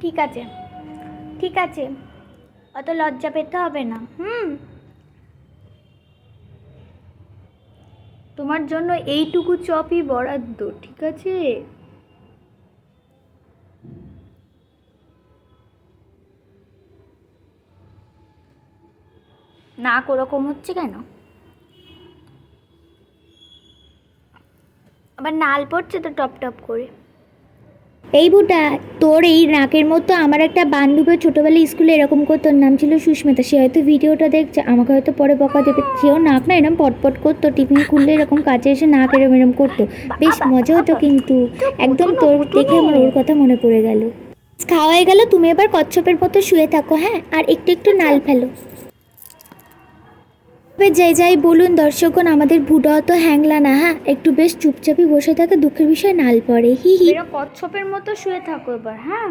ঠিক আছে ঠিক আছে, অত লজ্জা পেতে হবে না। তোমার জন্য এইটুকু চপই বরাদ্দ, ঠিক আছে? নাক ওরকম হচ্ছে কেন? আবার নাল পড়ছে তো টপ টপ করে। এই বুটা, তোর এই নাকের মতো আমার একটা বান্ধবী ছোটোবেলায় স্কুলে এরকম করতো, নাম ছিল সুস্মিতা। সে হয়তো ভিডিওটা দেখছে, আমাকে হয়তো পরে বকা দেবে। সেও নাক না এরকম পটপট করতো, টিফিন খুললে এরকম কাছে এসে নাক এরম এরম করতো, বেশ মজা হতো। কিন্তু একদম তোর দেখে আমার ওর কথা মনে পড়ে গেল। খাওয়া হয়ে গেল, তুমি এবার কচ্ছপের মতো শুয়ে থাকো, হ্যাঁ? আর একটু একটু নাল ফেলো। যাই যাই বলুন দর্শকগণ, আমাদের ভুটা তো হ্যাংলা না, হ্যাঁ? একটু বেশ চুপচাপই বসে থাকে, দুঃখের বিষয় নাল পড়ে। হি হি। কচ্ছপের মতো শুয়ে থাকো এবার, হ্যাঁ?